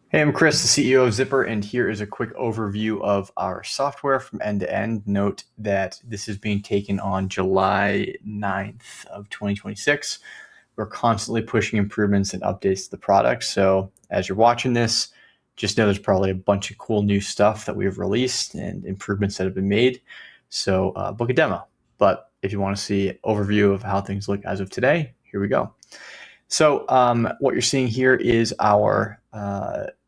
Hey, I'm Chris, the CEO of Zipper, and here is a quick overview of our software from end to end. Note that this is being taken on July 9th of 2026. We're constantly pushing improvements and updates to the product. So as you're watching this, just know there's probably a bunch of cool new stuff that we've released and improvements that have been made. So book a demo. But if you want to see an overview of how things look as of today, here we go. So what you're seeing here is our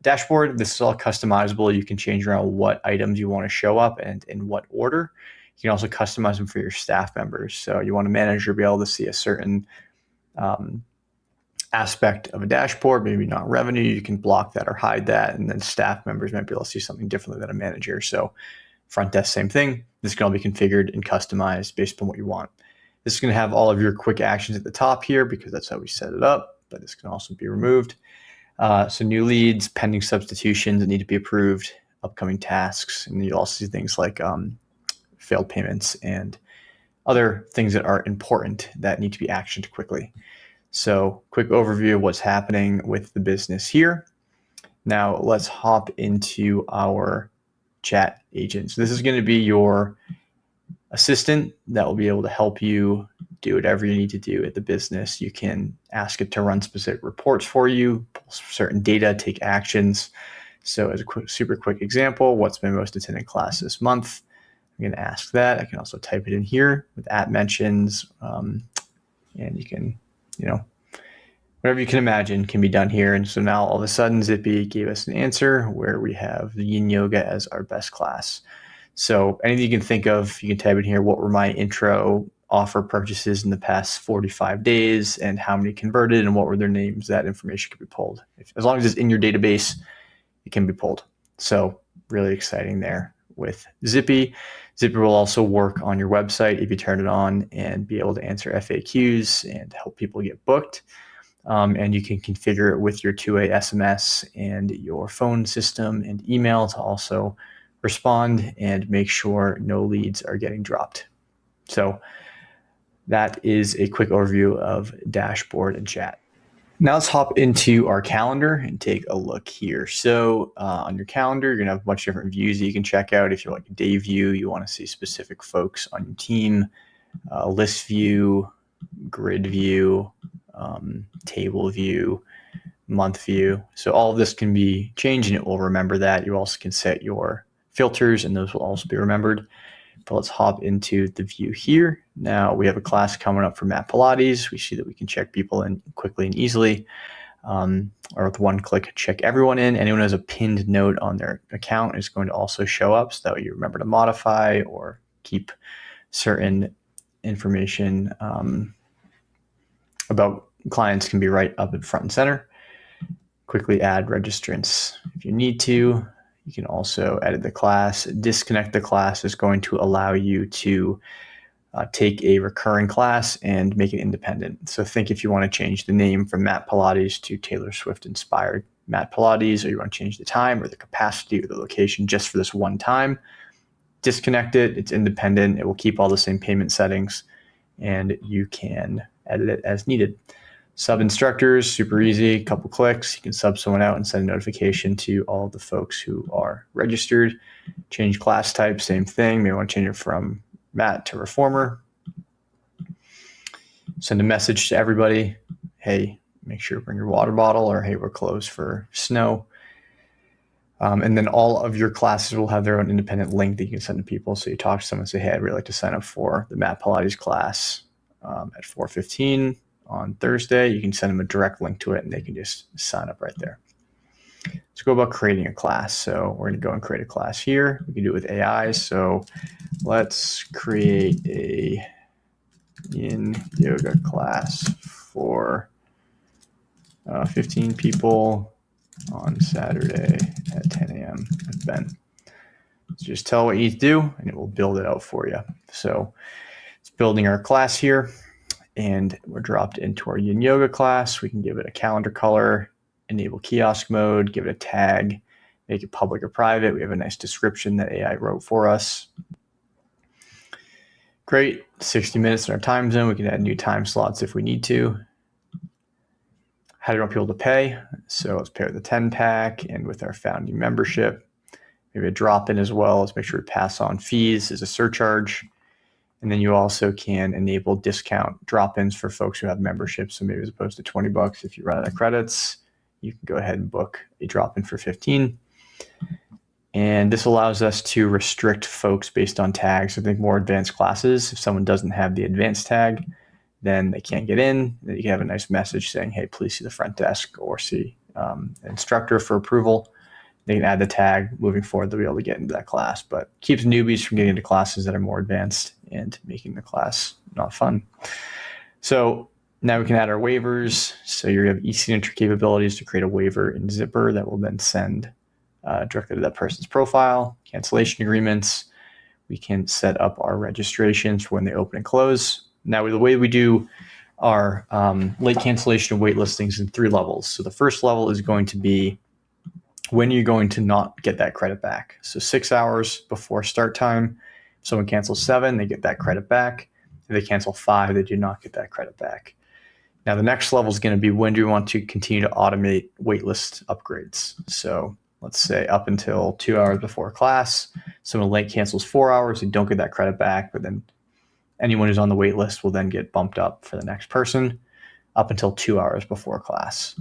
dashboard. This is all customizable. You can change around what items you want to show up and in what order. You can also customize them for your staff members. So you want a manager to be able to see a certain um, aspect of a dashboard, maybe not revenue. You can block that or hide that. And then staff members might be able to see something differently than a manager. So front desk, same thing. This can all be configured and customized based on what you want. This is going to have all of your quick actions at the top here because that's how we set it up, but this can also be removed. So new leads, pending substitutions that need to be approved, upcoming tasks, and you'll also see things like failed payments and other things that are important that need to be actioned quickly. So quick overview of what's happening with the business here. Now let's hop into our chat agent. So this is going to be your assistant that will be able to help you do whatever you need to do at the business. You can ask it to run specific reports for you, pull certain data, take actions. So as a super quick example, what's my most attended class this month? I'm going to ask that. I can also type it in here with @mentions, and you can, whatever you can imagine can be done here. And so now all of a sudden Zippy gave us an answer where we have the Yin Yoga as our best class. So anything you can think of, you can type in here, what were my intro offer purchases in the past 45 days and how many converted and what were their names. That information can be pulled. As long as it's in your database, it can be pulled. So really exciting there with Zippy. Zippy will also work on your website if you turn it on and be able to answer FAQs and help people get booked. And you can configure it with your 2A SMS and your phone system and email to also respond and make sure no leads are getting dropped. So that is a quick overview of dashboard and chat. Now let's hop into our calendar and take a look here. So on your calendar, you're gonna have a bunch of different views that you can check out. If you're like a day view, you wanna see specific folks on your team, list view, grid view, table view, month view. So all of this can be changed and it will remember that. You also can set your filters and those will also be remembered. But let's hop into the view here. Now we have a class coming up for Matt Pilates. We see that we can check people in quickly and easily, or with one click, check everyone in. Anyone who has a pinned note on their account is going to also show up so that you remember to modify or keep certain information about clients can be right up in front and center. Quickly add registrants if you need to. You can also edit the class. Disconnect the class is going to allow you to take a recurring class and make it independent. So think if you want to change the name from Matt Pilates to Taylor Swift inspired Matt Pilates, or you want to change the time or the capacity or the location just for this one time, disconnect it. It's independent. It will keep all the same payment settings and you can edit it as needed. Sub instructors, super easy, a couple clicks. You can sub someone out and send a notification to all of the folks who are registered. Change class type, same thing. Maybe want to change it from Matt to Reformer. Send a message to everybody. Hey, make sure to bring your water bottle, or hey, we're closed for snow. And then all of your classes will have their own independent link that you can send to people. So you talk to someone and say, hey, I'd really like to sign up for the Matt Pilates class at 4:15 on Thursday. You can send them a direct link to it and they can just sign up right there. Let's go about creating a class. So we're going to go and create a class here. We can do it with AI. So let's create a Yin Yoga class for 15 people on Saturday at 10 a.m. with Ben. So just tell what you need to do and it will build it out for you. So it's building our class here and we're dropped into our Yin Yoga class. We can give it a calendar color, enable kiosk mode, give it a tag, make it public or private. We have a nice description that AI wrote for us. Great, 60 minutes in our time zone. We can add new time slots if we need to. How do you want people to pay? So let's pay with the 10 pack and with our founding membership. Maybe a drop in as well. Let's make sure we pass on fees as a surcharge. And then you also can enable discount drop-ins for folks who have memberships. So maybe as opposed to $20, if you run out of credits, you can go ahead and book a drop-in for 15. And this allows us to restrict folks based on tags. I think more advanced classes, if someone doesn't have the advanced tag, then they can't get in. Then you can have a nice message saying, hey, please see the front desk or see an instructor for approval. They can add the tag. Moving forward, they'll be able to get into that class, but keeps newbies from getting into classes that are more advanced and making the class not fun. So now we can add our waivers. So you have e-signature capabilities to create a waiver in Zipper that will then send directly to that person's profile. Cancellation agreements. We can set up our registrations for when they open and close. Now, the way we do our late cancellation and wait listings in 3 levels. So the first level is going to be when you're going to not get that credit back. So 6 hours before start time, if someone cancels 7, they get that credit back. If they cancel 5, they do not get that credit back. Now, the next level is going to be when do you want to continue to automate waitlist upgrades. So let's say up until 2 hours before class, someone late cancels 4 hours, they don't get that credit back, but then anyone who's on the wait list will then get bumped up for the next person up until 2 hours before class.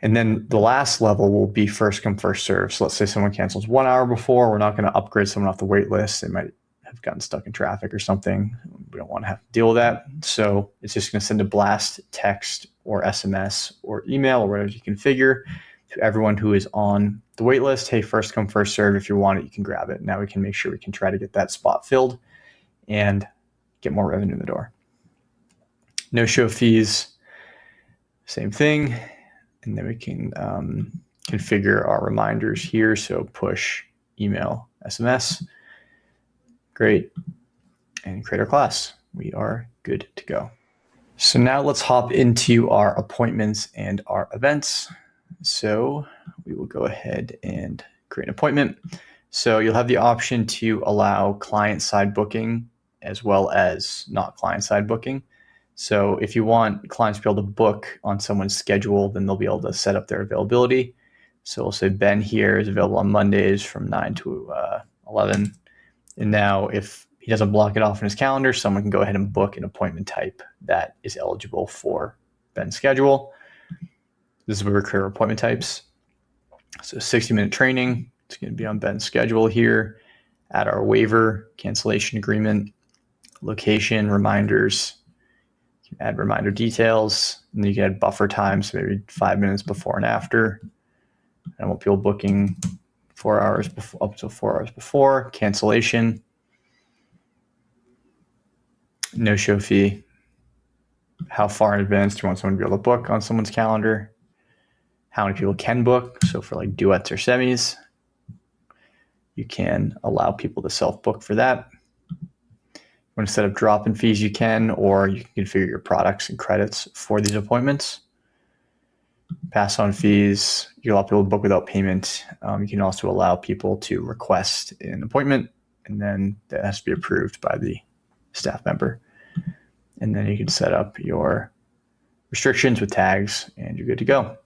And then the last level will be first come, first serve. So let's say someone cancels 1 hour before, we're not going to upgrade someone off the wait list. They might have gotten stuck in traffic or something. We don't want to have to deal with that. So it's just going to send a blast text or SMS or email or whatever you configure to everyone who is on the wait list. Hey, first come, first serve. If you want it, you can grab it. Now we can make sure we can try to get that spot filled and get more revenue in the door. No show fees, same thing. And then we can configure our reminders here. So push, email, SMS. Great. And create our class. We are good to go. So now let's hop into our appointments and our events. So we will go ahead and create an appointment. So you'll have the option to allow client-side booking as well as not client-side booking. So if you want clients to be able to book on someone's schedule, then they'll be able to set up their availability. So we'll say Ben here is available on Mondays from 9 to 11. And now if he doesn't block it off in his calendar, someone can go ahead and book an appointment type that is eligible for Ben's schedule. This is where we create our appointment types. So 60-minute training, it's going to be on Ben's schedule here. Add our waiver, cancellation agreement, location, reminders. Add reminder details, and then you can add buffer time, so maybe 5 minutes before and after. I want people booking 4 hours before, up to 4 hours before. Cancellation, no show fee. How far in advance do you want someone to be able to book on someone's calendar? How many people can book? So for like duets or semis, you can allow people to self-book for that. When instead of drop-in fees, you can, or you can configure your products and credits for these appointments. Pass on fees. You allow people to book without payment. You can also allow people to request an appointment, and then that has to be approved by the staff member. And then you can set up your restrictions with tags, and you're good to go.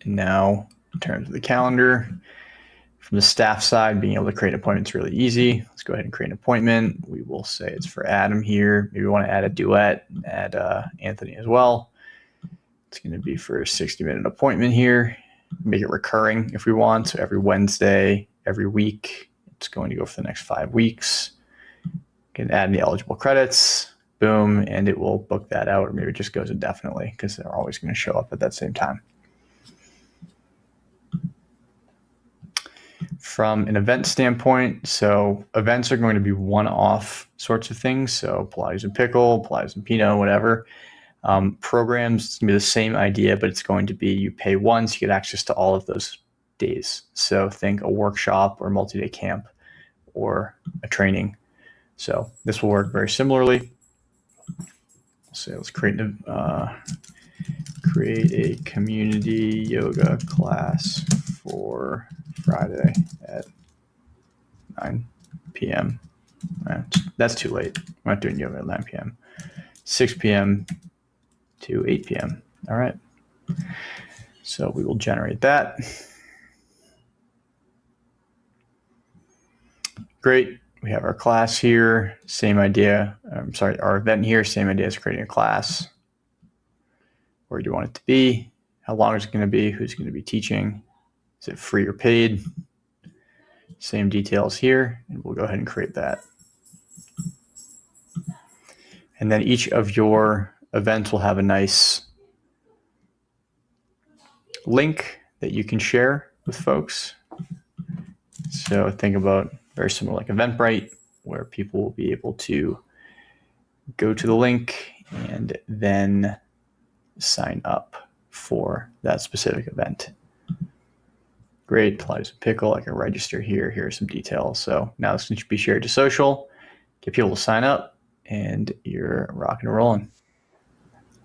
And now, in terms of the calendar, from the staff side, being able to create an appointment is really easy. Let's go ahead and create an appointment. We will say it's for Adam here. Maybe we want to add a duet, add Anthony as well. It's going to be for a 60-minute appointment here. Make it recurring if we want. So every Wednesday, every week, it's going to go for the next 5 weeks. You can add the eligible credits, boom, and it will book that out, or maybe it just goes indefinitely because they're always going to show up at that same time. From an event standpoint, so events are going to be one-off sorts of things. So Pilates and Pickle, Pilates and Pinot, whatever. Programs, it's going to be the same idea, but it's going to be you pay once, you get access to all of those days. So think a workshop or multi-day camp or a training. So this will work very similarly. So let's create a community yoga class for Friday at 9 p.m. That's too late. We're not doing yoga at 9 p.m. 6 p.m. to 8 p.m. All right. So we will generate that. Great. We have our class here. Same idea. Our event here. Same idea as creating a class. Where do you want it to be? How long is it going to be? Who's going to be teaching? Is it free or paid? Same details here, and we'll go ahead and create that. And then each of your events will have a nice link that you can share with folks. So think about very similar like Eventbrite, where people will be able to go to the link and then sign up for that specific event. Great, Pilates and Pickle, I can register here. Here are some details. So now this can be shared to social, get people to sign up, and you're rocking and rolling.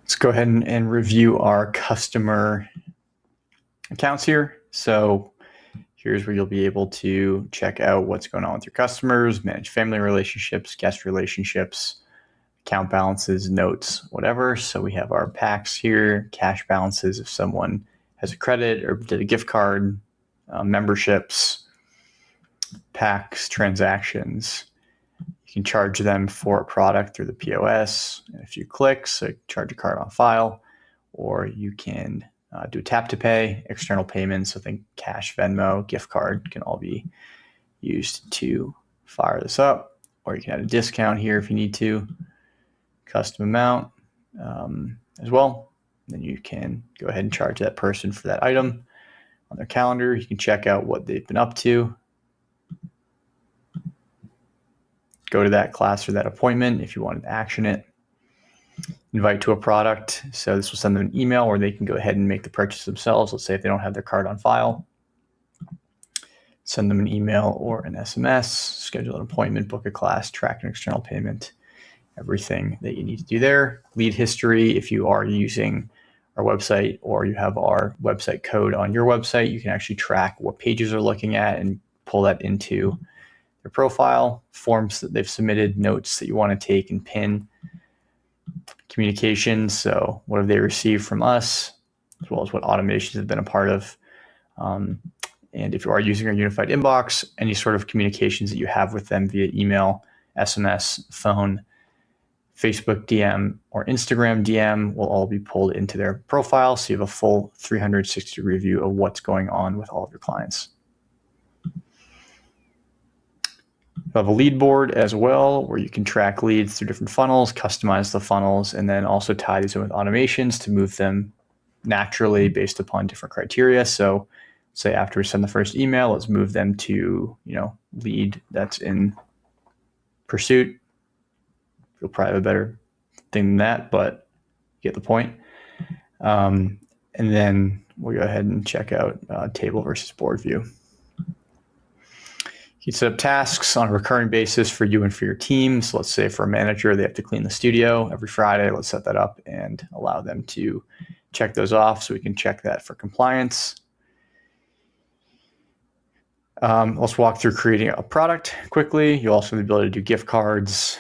Let's go ahead and review our customer accounts here. So here's where you'll be able to check out what's going on with your customers, manage family relationships, guest relationships, account balances, notes, whatever. So we have our packs here, cash balances if someone has a credit or did a gift card, memberships, packs, transactions. You can charge them for a product through the POS in a few clicks, so charge a card on file, or you can do tap to pay, external payments. So think cash, Venmo, gift card can all be used to fire this up, or you can add a discount here if you need to, custom amount as well. Then you can go ahead and charge that person for that item on their calendar. You can check out what they've been up to. Go to that class or that appointment if you want to action it. Invite to a product. So this will send them an email where they can go ahead and make the purchase themselves. Let's say if they don't have their card on file, send them an email or an SMS, schedule an appointment, book a class, track an external payment, everything that you need to do there. Lead history, if you are using our website or you have our website code on your website, you can actually track what pages they're looking at and pull that into their profile. Forms that they've submitted, notes that you want to take and pin. Communications, so what have they received from us, as well as what automations have been a part of. And if you are using our unified inbox, any sort of communications that you have with them via email, SMS, phone, Facebook DM, or Instagram DM will all be pulled into their profile, so you have a full 360-degree view of what's going on with all of your clients. You have a lead board as well, where you can track leads through different funnels, customize the funnels, and then also tie these in with automations to move them naturally based upon different criteria. So say after we send the first email, let's move them to, lead that's in pursuit. You'll probably have a better thing than that, but you get the point. And then we'll go ahead and check out table versus board view. You can set up tasks on a recurring basis for you and for your team. So let's say for a manager, they have to clean the studio every Friday. Let's set that up and allow them to check those off so we can check that for compliance. Let's walk through creating a product quickly. You also have the ability to do gift cards,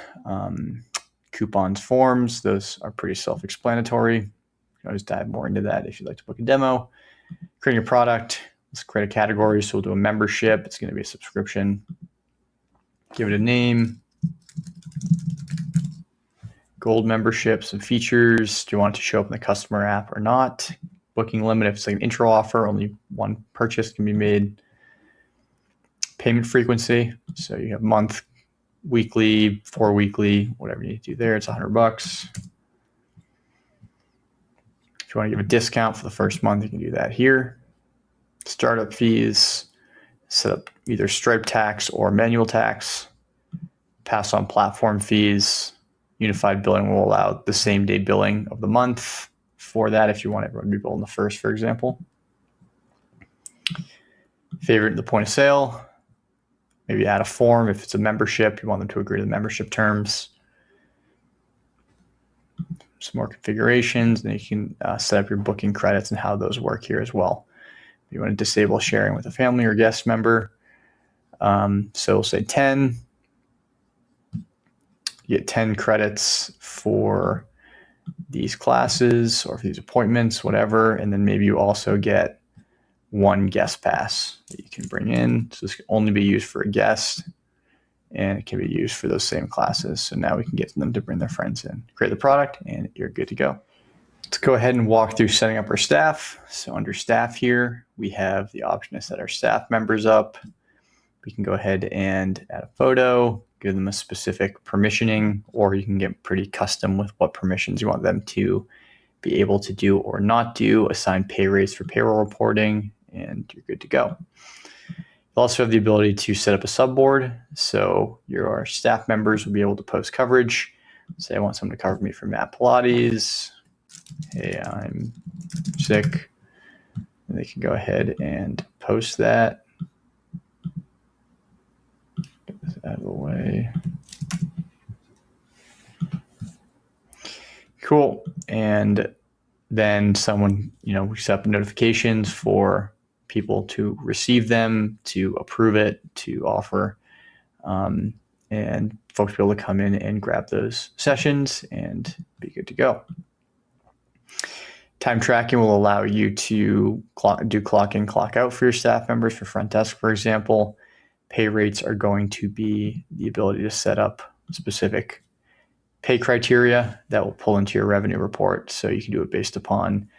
coupons, forms. Those are pretty self-explanatory. You can always dive more into that if you'd like to book a demo. Creating a product. Let's create a category. So we'll do a membership. It's going to be a subscription. Give it a name. Gold membership, some features. Do you want it to show up in the customer app or not? Booking limit. If it's like an intro offer, only one purchase can be made. Payment frequency. So you have month, weekly, 4 weekly, whatever you need to do there. It's $100. If you want to give a discount for the first month, you can do that here. Startup fees, set up either Stripe tax or manual tax, pass on platform fees. Unified billing will allow the same day billing of the month for that if you want everyone to be billed on the first, for example. Favorite the point of sale. Maybe add a form if it's a membership. You want them to agree to the membership terms. Some more configurations, and you can set up your booking credits and how those work here as well. You want to disable sharing with a family or guest member. So we'll say 10. You get 10 credits for these classes or for these appointments, whatever, and then maybe you also get one guest pass that you can bring in. So this can only be used for a guest, and it can be used for those same classes. So now we can get them to bring their friends in, create the product, and you're good to go. Let's go ahead and walk through setting up our staff. So under staff here, we have the option to set our staff members up. We can go ahead and add a photo, give them a specific permissioning, or you can get pretty custom with what permissions you want them to be able to do or not do, assign pay rates for payroll reporting, and you're good to go. You also have the ability to set up a subboard. So your staff members will be able to post coverage. Say I want someone to cover me for Matt Pilates. Hey, I'm sick. And they can go ahead and post that. Get this out of the way. Cool. And then someone, we set up notifications for people to receive them, to approve it, to offer, and folks will be able to come in and grab those sessions and be good to go. Time tracking will allow you to do clock in, clock out for your staff members. For front desk, for example, pay rates are going to be the ability to set up specific pay criteria that will pull into your revenue report. So you can do it based upon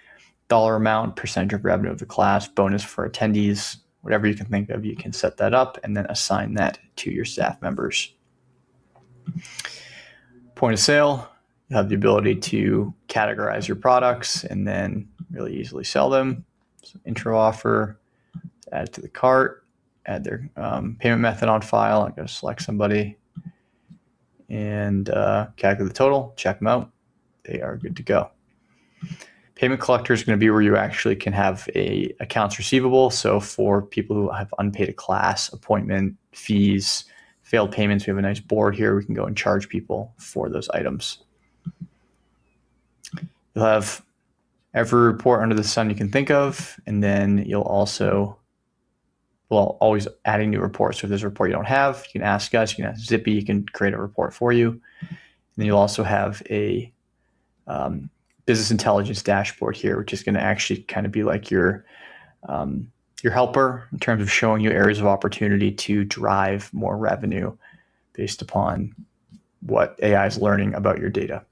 dollar amount, percentage of revenue of the class, bonus for attendees, whatever you can think of, you can set that up and then assign that to your staff members. Point of sale, you have the ability to categorize your products and then really easily sell them. So intro offer, add it to the cart, add their payment method on file. I'm going to select somebody and calculate the total, check them out. They are good to go. Payment collector is going to be where you actually can have a accounts receivable. So for people who have unpaid a class, appointment, fees, failed payments, we have a nice board here. We can go and charge people for those items. You'll have every report under the sun you can think of, and then you'll also, always adding new reports. So if there's a report you don't have, you can ask us, you can ask Zippy, you can create a report for you. And then you'll also have a business intelligence dashboard here, which is going to actually kind of be like your helper in terms of showing you areas of opportunity to drive more revenue based upon what AI is learning about your data.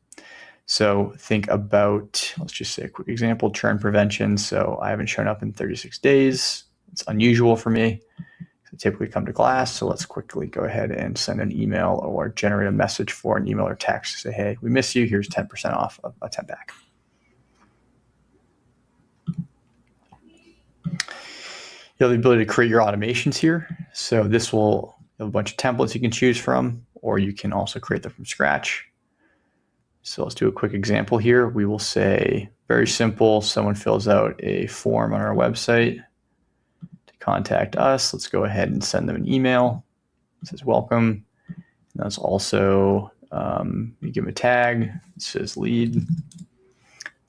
So think about, let's just say a quick example, churn prevention. So I haven't shown up in 36 days. It's unusual for me. I typically come to class. So let's quickly go ahead and send an email or generate a message for an email or text to say, hey, we miss you. Here's 10% off of a 10 pack. You have the ability to create your automations here. So this will have a bunch of templates you can choose from, or you can also create them from scratch. So let's do a quick example here. We will say, very simple, someone fills out a form on our website to contact us. Let's go ahead and send them an email. It says welcome. And that's also, you give them a tag. It says lead. And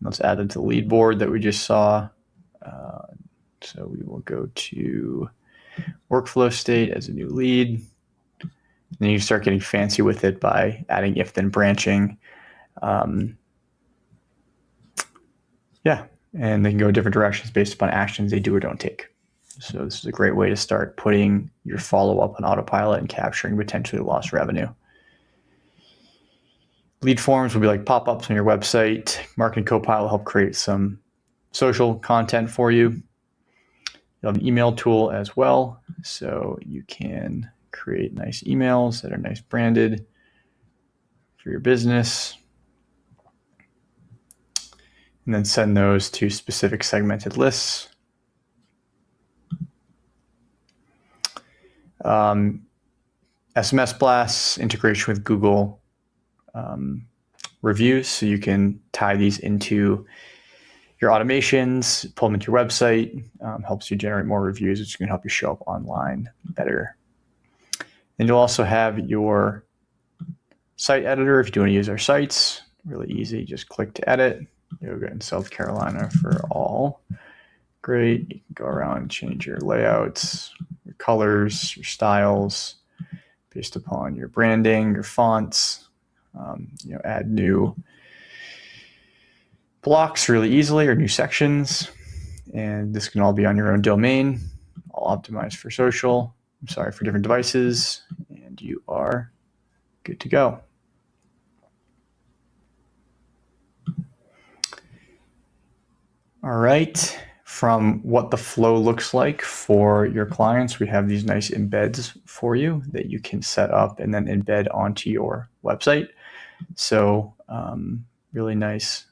let's add them to the lead board that we just saw. So we will go to workflow state as a new lead. And then you start getting fancy with it by adding if then branching. And they can go different directions based upon actions they do or don't take. So this is a great way to start putting your follow-up on autopilot and capturing potentially lost revenue. Lead forms will be like pop-ups on your website. Marketing Copilot will help create some social content for you. You'll have an email tool as well. So you can create nice emails that are nice branded for your business. And then send those to specific segmented lists. SMS blasts, integration with Google reviews. So you can tie these into your automations, pull them into your website, helps you generate more reviews, which can help you show up online better. And you'll also have your site editor if you do want to use our sites. Really easy, just click to edit. Yoga in South Carolina for all. Great. You can go around and change your layouts, your colors, your styles based upon your branding, your fonts, add new blocks really easily or new sections. And this can all be on your own domain, all optimized for social. For different devices, and you are good to go. All right. From what the flow looks like for your clients, we have these nice embeds for you that you can set up and then embed onto your website. So really nice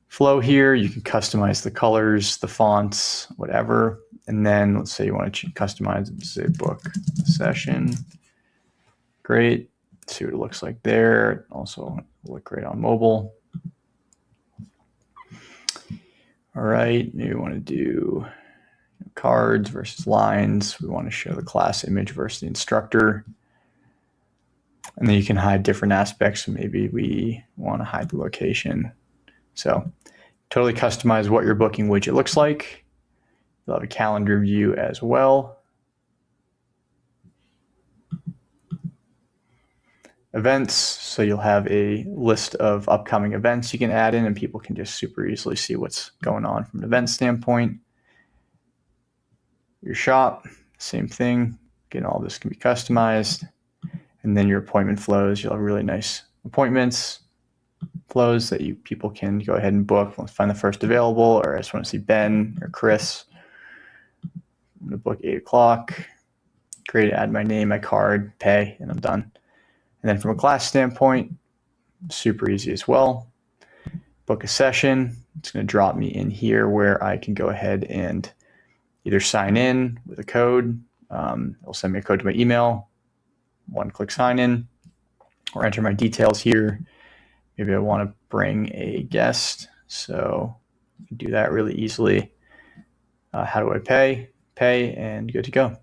flow here. You can customize the colors, the fonts, whatever. And then let's say you want to customize it to say book session. Great. See what it looks like there. Also look great on mobile. All right, maybe we want to do cards versus lines. We want to show the class image versus the instructor. And then you can hide different aspects. So maybe we want to hide the location. So totally customize what your booking widget looks like. You'll have a calendar view as well. Events, so you'll have a list of upcoming events you can add in, and people can just super easily see what's going on from an event standpoint. Your shop, same thing. Again, all this can be customized. And then your appointment flows, you'll have really nice appointments flows that people can go ahead and book. Let's find the first available, or I just want to see Ben or Chris. I'm going to book 8 o'clock. Great, add my name, my card, pay, and I'm done. And then from a class standpoint, super easy as well. Book a session. It's going to drop me in here where I can go ahead and either sign in with a code. It'll send me a code to my email. One-click sign in, or enter my details here. Maybe I want to bring a guest, so I can do that really easily. How do I pay? Pay, and good to go.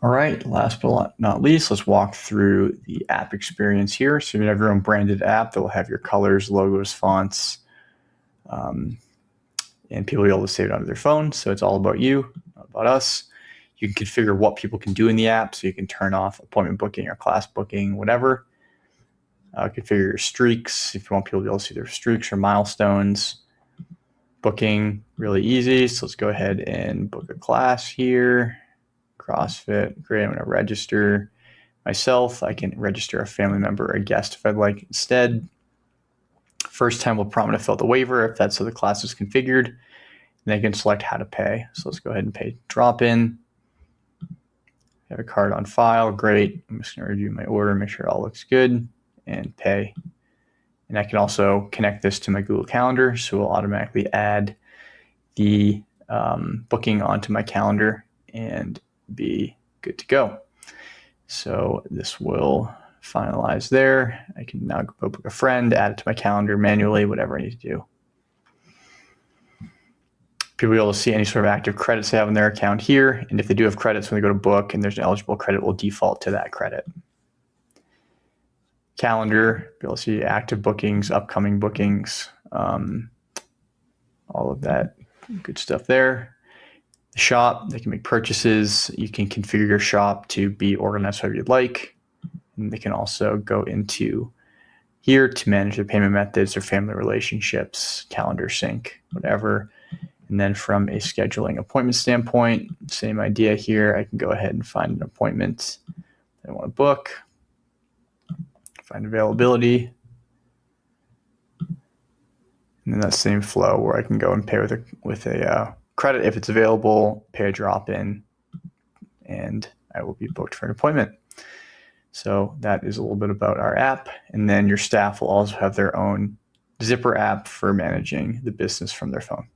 All right, last but not least, let's walk through the app experience here. So you have your own branded app that will have your colors, logos, fonts, and people will be able to save it onto their phone. So it's all about you, not about us. You can configure what people can do in the app, so you can turn off appointment booking or class booking, whatever. Configure your streaks if you want people to be able to see their streaks or milestones. Booking, really easy. So let's go ahead and book a class here. CrossFit, great. I'm going to register myself. I can register a family member or a guest if I'd like instead. First time we'll prompt to fill out the waiver if that's how the class is configured. And then I can select how to pay. So let's go ahead and pay drop-in. Have a card on file, great. I'm just going to review my order, make sure it all looks good, and pay. And I can also connect this to my Google Calendar, so we'll automatically add the booking onto my calendar and be good to go. So this will finalize there. I can now go book a friend, add it to my calendar manually, whatever I need to do. People will be able to see any sort of active credits they have on their account here. And if they do have credits, when they go to book and there's an eligible credit, will default to that credit. Calendar, be able to see active bookings, upcoming bookings, all of that good stuff there. The shop, they can make purchases. You can configure your shop to be organized however you'd like. And they can also go into here to manage their payment methods or family relationships, calendar sync, whatever. And then from a scheduling appointment standpoint, same idea here. I can go ahead and find an appointment that I want to book, find availability, and then that same flow where I can go and pay with a credit if it's available, pay a drop-in, and I will be booked for an appointment. So that is a little bit about our app. And then your staff will also have their own Zipper app for managing the business from their phone.